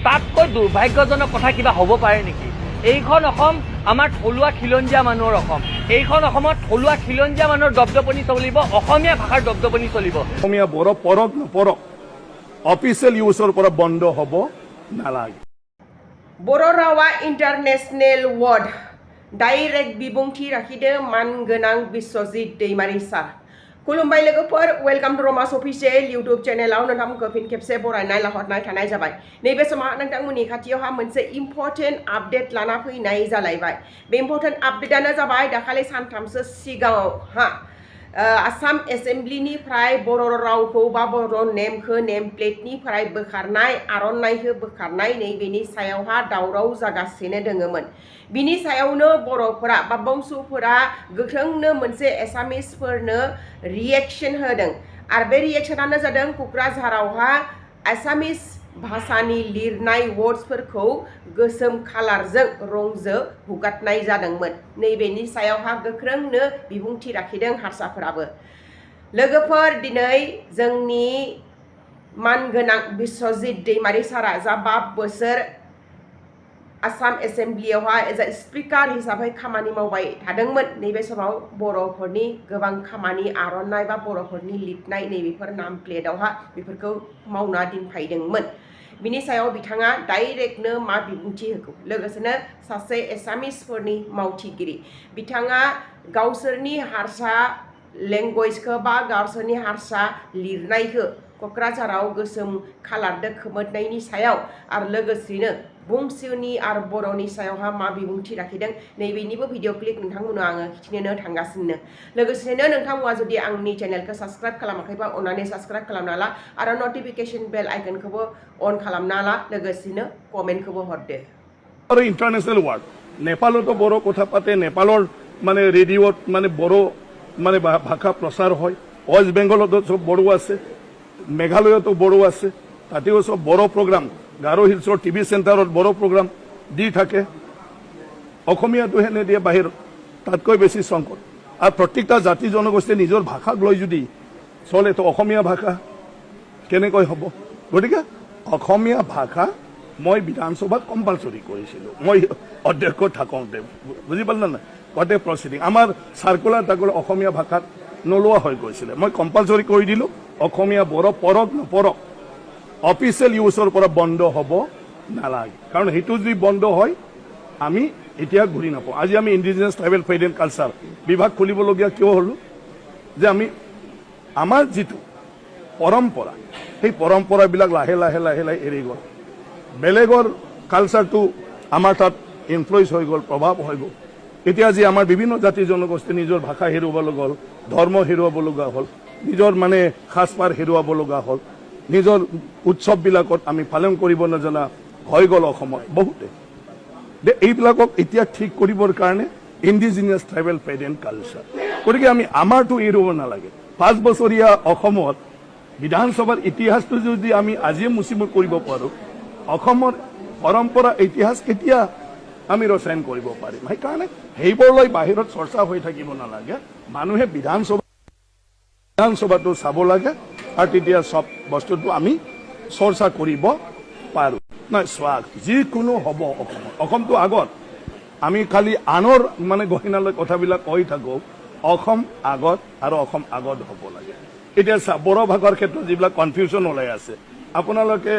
তাতকৈ দুৰ্ভাগ্যজনক কথা কিবা হ'ব পাৰে নেকি? এইখন অসম আমাৰ থলুৱা খিলঞ্জীয়া মানুহৰ অসম। এইখন অসমত থলুৱা খিলঞ্জীয়া মানুহৰ দপদপনি চলিব, অসমীয়া ভাষাৰ দপদপনি চলিব। অসমীয়া বড়ো পৰক নপৰক অফিচিয়েল ইউজৰ পৰা বন্ধ হ'ব নালাগে। बर' रावा इन्टारनेशनेल वार्ड डाइरेक्ट बिबुंथि लाखिदों मानगोनां बिस्वजित दैमारि सार। खुलुमबाय लोगोफोर, welcome to Ramas official YouTube चेनेलाव नोंथांमोनखौ फिन खेबसे बरायनाय लाहरनाय थानाय जाबाय। नैबे समाव नोंथांमोननि खाथियावहा मोनसे इम्पर्टेन्ट आपडेट लाना फैनाय जालायबाय। बे इम्पर्टेन्ट आपडेटानो जाबाय दाखालि सानथामसो सिगाङावहा आसाम एसेम्ब्लिनिफ्राय बर' रावखौ बा बर' नेमखौ नेम प्लेटनिफ्राय बोखारनाय, आर'नाइखौ बोखारनाय नैबेनि सायावहा दावराव जागासिनो दङमोन। बिनि सायावनो बर'फोरा बा बंसुफोरा गोख्रोंनो मोनसे एसामिसफोरनो रिएक्शन होदों आरो बे रिएक्शनानो जादों क'क्राझारावहा एसामिस भाषानि लिरनाय वर्ड्सफोरखौ गोसोम खालारजों रंजों हुगारनाय जादोंमोन। नैबेनि सायावहा गोख्रोंनो बिबुंथि लाखिदों हारसाफोराबो। लोगोफोर, दिनै जोंनि मानगोनां बिस्वजित दैमारि सारा जा 5 बोसोर आसाम एसेम्ब्लियावहा एज ए स्पिकार हिसाबै खामानि मावबाय थादोंमोन। नैबे समाव बर'फोरनि गोबां खामानि, आर'नाइ बा बर'फोरनि लिरनाय नैबेफोर नाम प्लेटआवहा बेफोरखौ मावना दोनफायदोंमोन। बिनि सायाव बिथाङा डाइरेक्टनो मा बिबुंथि होखो, लोगोसेनो सासे एसामिसफोरनि मावथिगिरि बिथाङा गावसोरनि हारसा लेंगुवेजखौ बा गावसोरनि हारसा लिरनायखौ क'क्राझाराव गोसोम खालारदो खोमोदनायनि सायाव आरो लोगोसेनो बंसिनि आरो बर'नि सायावहा मा बिबुंथि लाखिदों नैबेनिबो भिडिअ क्लिप नोंथांमोननो आङो खिथिनो थांगासिनो। लोगोसेनो नोंथांमोना जुदि आंनि चेनेलखौ साबस्क्राइब खालामाखैबा अन्नानै साबस्क्राइब खालामना ला आरो नटिफिकेशन बेल आइकनखौबो अन खालामना ला, लोगोसेनो कमेन्टखौबो हरदो। আৰু ইণ্টাৰনেশ্যনেল ৱাৰ্ড নেপালতো বড়ো কথা পাতে, নেপালৰ মানে ৰেডিঅ'ত মানে বড়ো মানে ভাষা প্ৰচাৰ হয়। ৱেষ্ট বেংগলতো চব বড়ো আছে, মেঘালয়তো বড়ো আছে, তাতেও চব বড়ো প্ৰগ্ৰাম, গাৰো হিলছৰ টিভি চেণ্টাৰত বড়ো প্ৰগ্ৰাম দি থাকে। অসমীয়াটোহে নিদিয়ে বাহিৰত, তাতকৈ বেছি সংকট। আৰু প্ৰত্যেকটা জাতি জনগোষ্ঠীয়ে নিজৰ ভাষাক লৈ যদি চলে তো অসমীয়া ভাষা কেনেকৈ হ'ব? গতিকে অসমীয়া ভাষা মই বিধানসভাত কম্পালচৰি কৰিছিলোঁ, মই অধ্যক্ষ থাকোঁতে, বুজি পালে নাই? গোটেই প্ৰচিডিং আমাৰ চাৰ্কুলাৰ তাকুলাৰ অসমীয়া ভাষাত নোলোৱা হৈ গৈছিলে। মই কম্পালচৰি কৰি দিলোঁ অসমীয়া বড়ো পৰক নপৰক অফিচিয়েল ইউজৰ পৰা বন্ধ হ'ব নালাগে। কাৰণ সেইটো যদি বন্ধ হয় আমি এতিয়া ঘূৰি নাপাওঁ। আজি আমি indigenous tribal faith and culture বিভাগ খুলিবলগীয়া কিয় হ'লোঁ? যে আমি আমাৰ যিটো পৰম্পৰা, সেই পৰম্পৰাবিলাক লাহে লাহে লাহে লাহে এৰি গ'ল। বেলেগৰ কালচাৰটো আমাৰ তাত ইনফ্লুৱেঞ্চ হৈ গ'ল, প্ৰভাৱ হৈ গ'ল। এতিয়া আজি আমাৰ বিভিন্ন জাতি জনগোষ্ঠী নিজৰ ভাষা হেৰুৱাব লগা হ'ল, ধৰ্ম হেৰুৱাব লগা হ'ল, নিজৰ মানে সাজপাৰ হেৰুৱাব লগা হ'ল, নিজৰ উৎসৱবিলাকত আমি পালন কৰিব নজনা হৈ গ'ল অসমত বহুতে। এইবিলাকক এতিয়া ঠিক কৰিবৰ কাৰণে indigenous tribal faith and culture, গতিকে আমি আমাৰটো এৰিব নালাগে। 5 বছৰীয়া অসমত বিধানসভাৰ ইতিহাসটো যদি আমি আজিয়ে মুচিব কৰিব পাৰোঁ, অসমৰ পৰম্পৰা ইতিহাস কেতিয়া আমি ৰচায়ন কৰিব পাৰিম? সেইকাৰণে সেইবোৰলৈ বাহিৰত চৰ্চা হৈ থাকিব নালাগে। মানুহে বিধানসভাটো চাব লাগে আৰু তেতিয়া চব বস্তুটো আমি চৰ্চা কৰিব পাৰোঁ। নাই চোৱা, যিকোনো হ'ব অসমত, অসমটো আগত। আমি খালি আনৰ মানে গহিনালৈ কথাবিলাক কৈ থাকোঁ, অসম আগত আৰু অসম আগত হ'ব লাগে। এতিয়া বড়ো ভাষাৰ ক্ষেত্ৰত যিবিলাক কনফিউজন ওলাই আছে, আপোনালোকে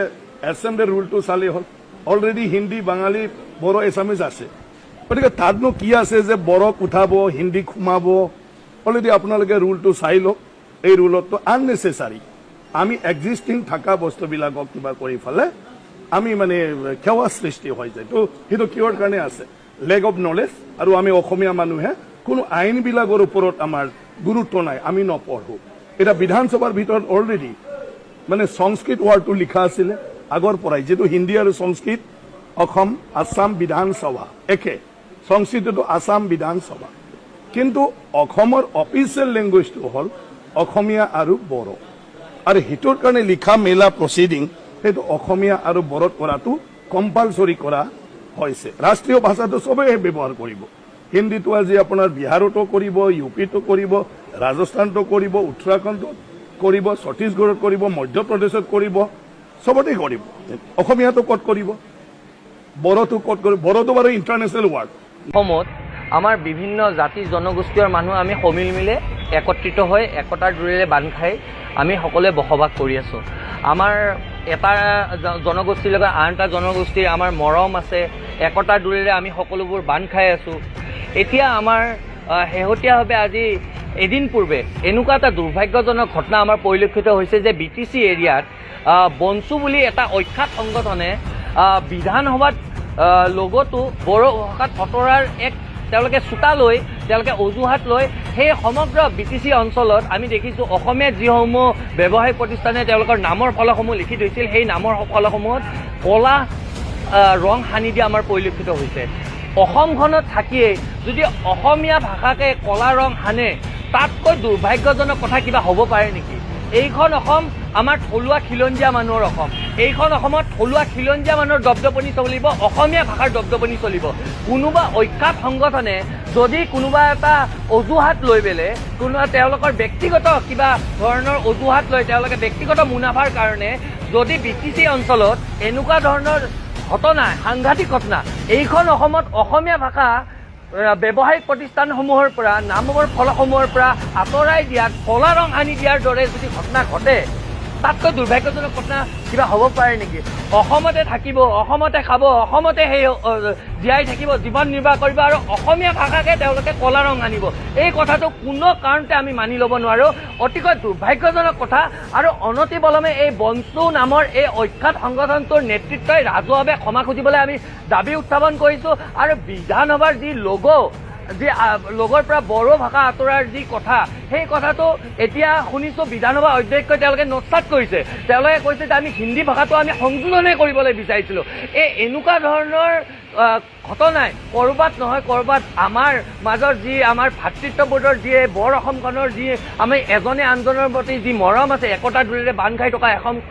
এছেম্বলিৰ ৰুলটো চালেই হ'ল। অলৰেডি হিন্দী, বাঙালী, বড়ো, এছামিজ আছে। গতিকে তাতনো কি আছে যে বড়োক উঠাব, হিন্দীক সোমাব? অলৰেডি আপোনালোকে ৰুলটো চাই লওক। এই ৰুলতটো আননেচেচাৰী আমি এক্সিষ্টিং থকা বস্তুবিলাকক কিবা কৰি ফালে আমি মানে খেৱা সৃষ্টি হৈ যায়। তো সেইটো কিহৰ কাৰণে আছে? Lake of knowledge. আৰু আমি অসমীয়া মানুহে কোনো আইনবিলাকৰ ওপৰত আমাৰ গুৰুত্ব নাই, আমি নপঢ়োঁ। এতিয়া বিধানসভাৰ ভিতৰত অলৰেডি মানে সংস্কৃত ৱাৰ্ডটো লিখা আছিলে আগৰ পৰাই, যিটো হিন্দী আৰু সংস্কৃত অসম আসাম বিধানসভা একে, সংস্কৃতটো আসাম বিধানসভা। কিন্তু অসমৰ অফিচিয়েল লেংগুৱেজটো হ'ল অসমীয়া আৰু বড়ো, আৰু সেইটোৰ কাৰণে লিখা মেলা প্ৰচিডিং সেইটো অসমীয়া আৰু বড়োত কৰাটো কম্পালচৰি কৰা হৈছে। ৰাষ্ট্ৰীয় ভাষাটো চবেই ব্যৱহাৰ কৰিব। হিন্দীটো আজি আপোনাৰ বিহাৰতো কৰিব, ইউপিতো কৰিব, ৰাজস্থানতো কৰিব, উত্তৰাখণ্ডত কৰিব, ছত্তীশগড়ত কৰিব, মধ্যপ্ৰদেশত কৰিব, চবতে কৰিব অসমীয়াটো ক'ত কৰিব বড়োটো ক'ত কৰিব বড়োটো বাৰু ইণ্টাৰনেশ্যনেল ৱাৰ্ড অসমত আমাৰ বিভিন্ন জাতি জনগোষ্ঠীৰ মানুহ আমি সমিল মিলে একত্ৰিত হৈ একতাৰ ডোৰেৰে বান্ধ খাই আমি সকলোৱে বসবাস কৰি আছোঁ আমাৰ এটা জনগোষ্ঠীৰ লগত আন এটা জনগোষ্ঠীৰ আমাৰ মৰম আছে একতাৰ ডোৰেৰে আমি সকলোবোৰ বান্ধ খাই আছোঁ এতিয়া আমাৰ শেহতীয়াভাৱে আজি এদিন পূৰ্বে এনেকুৱা এটা দুৰ্ভাগ্যজনক ঘটনা আমাৰ পৰিলক্ষিত হৈছে যে BTC এৰিয়াত বনচু বুলি এটা অখ্যাত সংগঠনে বিধানসভাত লগতো বড়ো ভাষাত অতৰাৰ এক তেওঁলোকে চোতা লৈ তেওঁলোকে অজুহাত লৈ সেই সমগ্ৰ BTC অঞ্চলত আমি দেখিছোঁ অসমীয়া যিসমূহ ব্যৱসায়িক প্ৰতিষ্ঠানে তেওঁলোকৰ নামৰ ফলকসমূহ লিখি থৈছিল সেই নামৰ ফলকসমূহত ক'লা ৰং সানি দিয়া আমাৰ পৰিলক্ষিত হৈছে অসমখনত থাকিয়েই যদি অসমীয়া ভাষাকে ক'লা ৰং সানে তাতকৈ দুৰ্ভাগ্যজনক কথা কিবা হ'ব পাৰে নেকি এইখন অসম আমাৰ থলুৱা খিলঞ্জীয়া মানুহৰ অসম এইখন অসমত থলুৱা খিলঞ্জীয়া মানুহৰ দপদপনি চলিব অসমীয়া ভাষাৰ দপদপনি চলিব কোনোবা অখ্যাত সংগঠনে যদি কোনোবা এটা অজুহাত লৈ পেলাই কোনোবা তেওঁলোকৰ ব্যক্তিগত কিবা ধৰণৰ অজুহাত লৈ তেওঁলোকে ব্যক্তিগত মুনাফাৰ কাৰণে যদি BTC অঞ্চলত এনেকুৱা ধৰণৰ ঘটনা সাংঘাতিক ঘটনা এইখন অসমত অসমীয়া ভাষা ব্যৱসায়িক প্ৰতিষ্ঠানসমূহৰ পৰা নামৰ ফলকসমূহৰ পৰা আঁতৰাই দিয়াত ক'লা ৰং সানি দিয়াৰ দৰে যদি ঘটনা ঘটে তাতকৈ দুৰ্ভাগ্যজনক ঘটনা কিবা হ'ব পাৰে নেকি অসমতে থাকিব অসমতে খাব অসমতে সেই জীয়াই থাকিব জীৱন নিৰ্বাহ কৰিব আৰু অসমীয়া ভাষাকে তেওঁলোকে ক'লা ৰং আনিব এই কথাটো কোনো কাৰণতে আমি মানি ল'ব নোৱাৰোঁ অতিকৈ দুৰ্ভাগ্যজনক কথা আৰু অনতিপলমে এই বনচু নামৰ এই অখ্যাত সংগঠনটোৰ নেতৃত্বই ৰাজহুৱাভাৱে ক্ষমা খুজিবলৈ আমি দাবী উত্থাপন কৰিছোঁ আৰু বিধানসভাৰ যি যি লগৰ পৰা বড়ো ভাষা আঁতৰাৰ যি কথা সেই কথাটো এতিয়া শুনিছোঁ বিধানসভা অধ্যক্ষই তেওঁলোকে নস্যাৎ কৰিছে তেওঁলোকে কৈছে যে আমি হিন্দী ভাষাটো আমি সংযোজনহে কৰিবলৈ বিচাৰিছিলোঁ এনেকুৱা ধৰণৰ ঘটনাই ক'ৰবাত নহয় ক'ৰবাত আমাৰ মাজৰ যি আমাৰ ভাতৃত্ববোধৰ যি বৰ অসমখনৰ যি আমি এজনে আনজনৰ প্ৰতি যি মৰম আছে একতাৰ ডোৰেৰে বান্ধ খাই থকা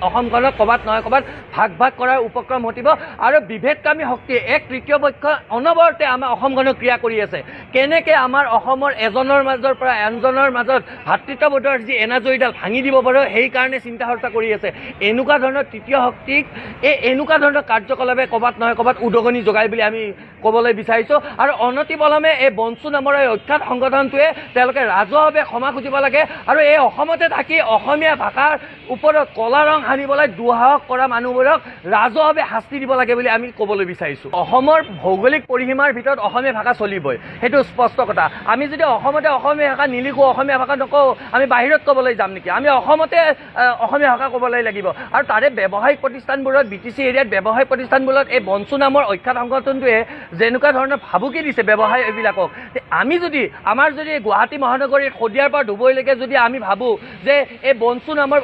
অসমখনক ক'ৰবাত নহয় ক'ৰবাত ভাগ কৰাৰ উপক্ৰম ঘটিব আৰু বিভেদকামী শক্তিয়ে এক তৃতীয় পক্ষ অনবৰতে আমাৰ অসমখনক ক্ৰিয়া কৰি আছে কেনেকৈ আমাৰ অসমৰ এজনৰ মাজৰ পৰা আনজনৰ মাজত ভাতৃত্ববোধৰ যি এনাজৰীডাল ভাঙি দিব পাৰোঁ সেইকাৰণে চিন্তা চৰ্চা কৰি আছে এনেকুৱা ধৰণৰ তৃতীয় শক্তিক এনেকুৱা ধৰণৰ কাৰ্যকলাপে ক'ৰবাত নহয় ক'ৰবাত উদগনি যোগাই বুলি আমি ক'বলৈ বিচাৰিছোঁ আৰু অনতিপলমে এই বনচু নামৰ এই অখ্যাত সংগঠনটোৱে তেওঁলোকে ৰাজহুৱাভাৱে ক্ষমা খুজিব লাগে আৰু এই অসমতে থাকি অসমীয়া ভাষাৰ ওপৰত ক'লা ৰং সানিবলৈ দুঃসাহস কৰা মানুহবোৰক ৰাজহুৱাভাৱে শাস্তি দিব লাগে বুলি আমি ক'বলৈ বিচাৰিছোঁ অসমৰ ভৌগোলিক পৰিসীমাৰ ভিতৰত অসমীয়া ভাষা চলিবই সেইটো স্পষ্ট কথা আমি যদি অসমতে অসমীয়া ভাষা নিলিখোঁ অসমীয়া ভাষা নকওঁ আমি বাহিৰত ক'বলৈ যাম নেকি আমি অসমতে অসমীয়া ভাষা ক'বলৈ লাগিব আৰু তাৰে ব্যৱসায়িক প্ৰতিষ্ঠানবোৰত BTC এৰিয়াত ব্যৱসায়িক প্ৰতিষ্ঠানবোৰত এই বনচু নামৰ অখ্যাত সংগঠনটোৱে যেনেকুৱা ধৰণৰ ভাবুকি দিছে ব্যৱসায় এইবিলাকক আমি যদি আমাৰ যদি গুৱাহাটী মহানগৰীৰ শদিয়াৰ পৰা ডুবৈলৈকে যদি আমি ভাবোঁ যে এই বনচু নামৰ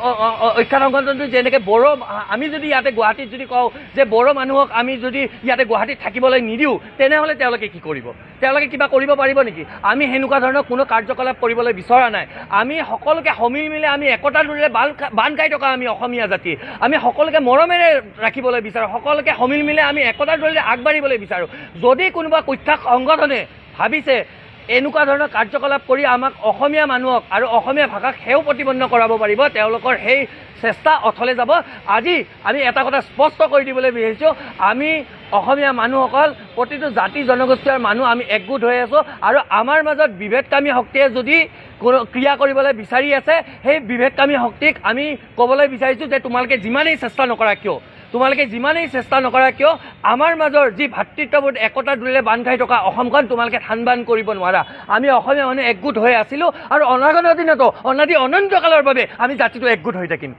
অখ্যাত সংগঠনটো যেনেকৈ বড়ো আমি যদি ইয়াতে গুৱাহাটীত যদি কওঁ যে বড়ো মানুহক আমি যদি ইয়াতে গুৱাহাটীত থাকিবলৈ নিদিওঁ তেনেহ'লে তেওঁলোকে কি কৰিব তেওঁলোকে কিবা কৰিব পাৰিব নেকি আমি সেনেকুৱা ধৰণৰ কোনো কাৰ্যকলাপ কৰিবলৈ বিচৰা নাই আমি সকলোকে সমিল মিলে আমি একতাৰ ডোৰেৰে বান্ধ খাই থকা আমি অসমীয়া জাতি আমি সকলোকে মৰমেৰে ৰাখিবলৈ বিচাৰোঁ সকলোকে সমিল মিলে আমি একতাৰ ডোৰেৰে আগবাঢ়িবলৈ বিচাৰোঁ যদি কোনোবা কুখ্যাত সংগঠনে ভাবিছে এনেকুৱা ধৰণৰ কাৰ্যকলাপ কৰি আমাক অসমীয়া মানুহক আৰু অসমীয়া ভাষাক সেও প্ৰতিপন্ন কৰাব পাৰিব তেওঁলোকৰ সেই চেষ্টা অথলে যাব আজি আমি এটা কথা স্পষ্ট কৰি দিবলৈ বিচাৰিছোঁ আমি অসমীয়া মানুহসকল প্ৰতিটো জাতি জনগোষ্ঠীৰ মানুহ আমি একগোট হৈ আছোঁ আৰু আমাৰ মাজত বিভেদকামী শক্তিয়ে যদি ক্ৰিয়া কৰিবলৈ বিচাৰি আছে সেই বিভেদকামী শক্তিক আমি ক'বলৈ বিচাৰিছোঁ যে তোমালোকে যিমানেই চেষ্টা নকৰা কিয় আমাৰ মাজৰ যি ভাতৃত্ববোধ একতাৰ ডোৰেৰে বান্ধ খাই থকা অসমখন তোমালোকে থান বান কৰিব নোৱাৰা আমি অসমীয়া মানুহ একগোট হৈ আছিলোঁ আৰু অনাগত দিনতো অনাদি অনন্তকালৰ বাবে আমি জাতিটো একগোট হৈ থাকিম